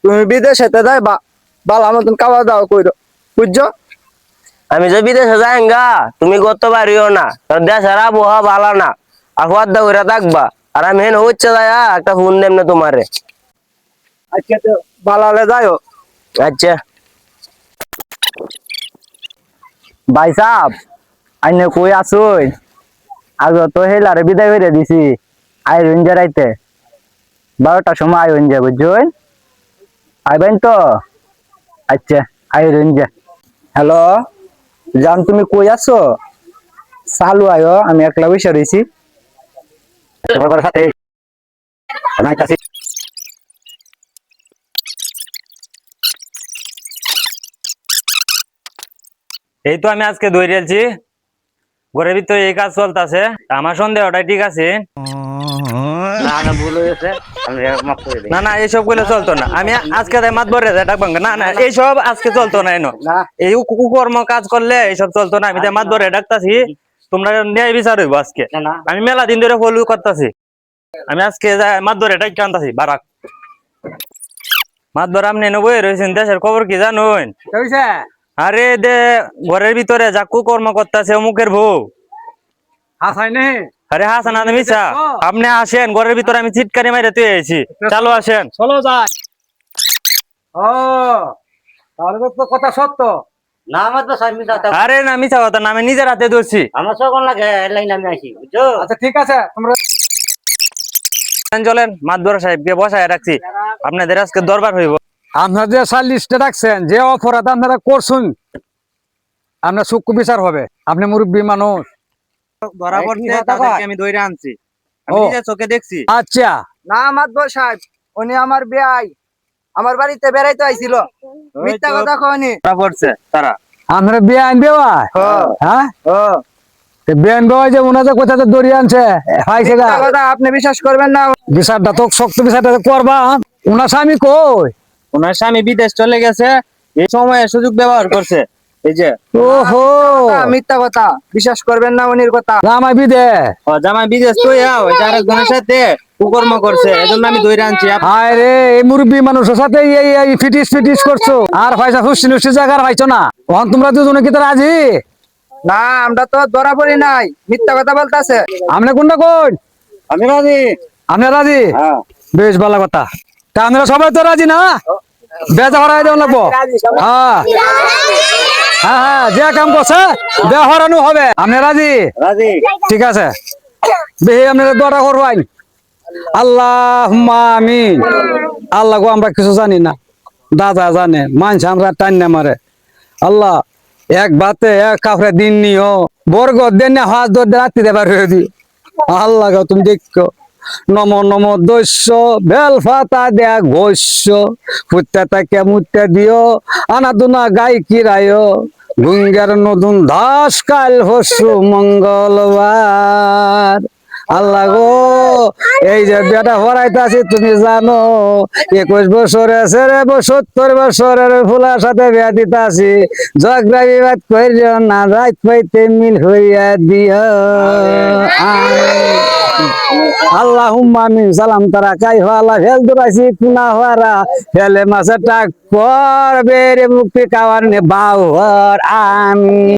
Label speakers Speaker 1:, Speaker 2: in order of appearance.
Speaker 1: তুমি বিদেশেতে যাইবা ভালো মতন খাওয়া দাওয়া করো বুঝছো।
Speaker 2: আমি যে বিদেশে যাই গা তুমি করতে পারিও না, তোর দেশের আবহাওয়া ভালো না, আফাদ্দা করে থাকবা। আর আমি হেন হচ্ছে যাই একটা ফোন দেব না তোমারে।
Speaker 1: আজকে তো ভালো হলে যাইও।
Speaker 2: আচ্ছা
Speaker 3: ভাই সাহেব আইনে কই আসুই? আজ তো হেলারে বিদায় করে দিছি, আইরন রাইতে 12টার সময় আইরন যা বুঝছেন, আইবেন তো? আচ্ছা আইরন যা। হ্যালো জান, তুমি কই আছো? চালু আয়ো, আমি একলা বসে রয়েছি।
Speaker 4: এই তো আমি আজকে ধরেছি ঘরের ভিতরে এই কাজ চলতেছে, আমার সন্দেহটাই ঠিক আছে। না না এইসব গুলো চলতো না, আমি আজকে মাত ভরে ডাকবো না, না এইসব আজকে চলতো না। এনো এই কুকর্ম কাজ করলে এইসব চলতো না। আমি মাত ভরে ডাকতাছি, তোমরা ন্যায় বিচার হইব আজকে। আমি মেলা দিন ধরে ফলো করতেছি, আমি আজকে মাত ধরে ডাক আনতাছি। বারাক মাত ধরে আপনি বই রয়েছেন, দেশের খবর কি জানুন? আরে দে ঘরের ভিতরে যা কুকর্ম করতেছে অমুকের বউ। আরে হাসান মিশা, আপনি আসেন ঘরের ভিতরে, আমি চিৎকারি মাইরে তুই আইছি। চালু আসেন,
Speaker 1: চলো যাই। ও তাহলে তো কথা সত্য।
Speaker 2: না আমার তো সাইমি সাথে
Speaker 4: আরে না মিছা কথা না, আমি নিজের হাতে ধরছি।
Speaker 2: আমার সকল লাগে লাইন আমি আসি বুঝছো।
Speaker 1: আচ্ছা ঠিক আছে, তোমরা
Speaker 4: চলেন মাতবর সাহেবকে বসায় রাখছি, আপনাদের আজকে দরবার হইব।
Speaker 1: আপনারা যে লিস্টে রাখছেন, যে অপরাধ আপনারা করছেন, আপনার সূক্ষ্ম বিচার হবে। আপনি মুরব্বী মানুষ।
Speaker 4: ধরা পড়ছে তাদেরকে আমি ধরে আনছি, আমি
Speaker 1: ও।
Speaker 4: নিজের চোখে দেখছি।
Speaker 1: আচ্ছা না মাতবর সাহেব, উনি আমার বেয়াই, আমার বাড়িতে বেড়াইতে আইছিল, মিথ্যা কথা কয়নি।
Speaker 4: ধরা পড়ছে তারা।
Speaker 1: আপনারা বেআইন বেওয়াই? হ্যাঁ বেআইন বেওয়াই যে উনাদের কোথাতে দড়িয়ে আনছে পাইছে গা। আপনি বিশ্বাস করবেন না, বিচারটা তো শক্ত বিচারটা করবা। উনার স্বামী কই?
Speaker 4: ওনার স্বামী বিদেশ চলে গেছে, এই সময়ে সুযোগ ব্যবহার করছে। এই যে
Speaker 1: ওহো মিথ্যা কথা, বিশ্বাস করবেন না উনির কথা। জামাই বিদে
Speaker 4: জামাই বিদেশ তো আরেকজনের সাথে কুকর্ম করছে, এজন্য আমি ধরে আনছি।
Speaker 1: হায় রে, এই মুরব্বী মানুষের সাথে এই ফিটিস ফিটিস করছো, আর পয়সা হুসি নুসি জায়গার পাইছো না। তখন তোমরা দুজনে কি তো রাজি? না আমরা তো ধরা পড়ি নাই, মিথ্যা কথা বলতেছে। আপনি কোনটা কোন?
Speaker 2: আমি রাজি।
Speaker 1: আপনি রাজি? বেশ ভালো কথা। তা আপনারা সবাই তো রাজি না? বেজা হরাই দেওয়া লাগবো। হ্যাঁ হ্যাঁ হ্যাঁ, যে কাম করছে বে হরানো হবে। আপনি রাজি?
Speaker 2: রাজি।
Speaker 1: ঠিক আছে, বেশি আপনারা দোয়া করবেন। আল্লাহুম্মা আমিন। আল্লাহ গো, আমরা কিছু জানি না, দাদা জানে, মানুষ আমরা টান না মারে। আল্লাহ এক বাতে এক কাপড়ে দিন নিও, বর্গ দেন না হাত ধরে রাত্রি দেবার হয়ে দি। আল্লাহ গো তুমি দেখো, নম নম দস্য বেল ফাতা দেয়া ঘস্য ফুটতে তাকে মুটতে দিও, আনা দুনা গাই কিরায় গুঙ্গের নতুন দাস কাল হসু মঙ্গলবার। আল্লাহ গো, এই যে বেটা হরাইতাছি তুমি জানো, 21 বছরে ছেড়ে 70 বছরের ফুলার সাথে বিয়া দিতাছি। ঝগড়া বিবাদ করিও না, রাত পাইতে মিল হইয়া দিও। আল্লাহুম্মা আমিন। সালাম তারা কাই হওয়ালা ফেল দুরাইছি কুনা হওয়ারা ফেলে মাছের টাক পর বেড়ে মুক্তি কাওয়ার নে বাউর। আমিন।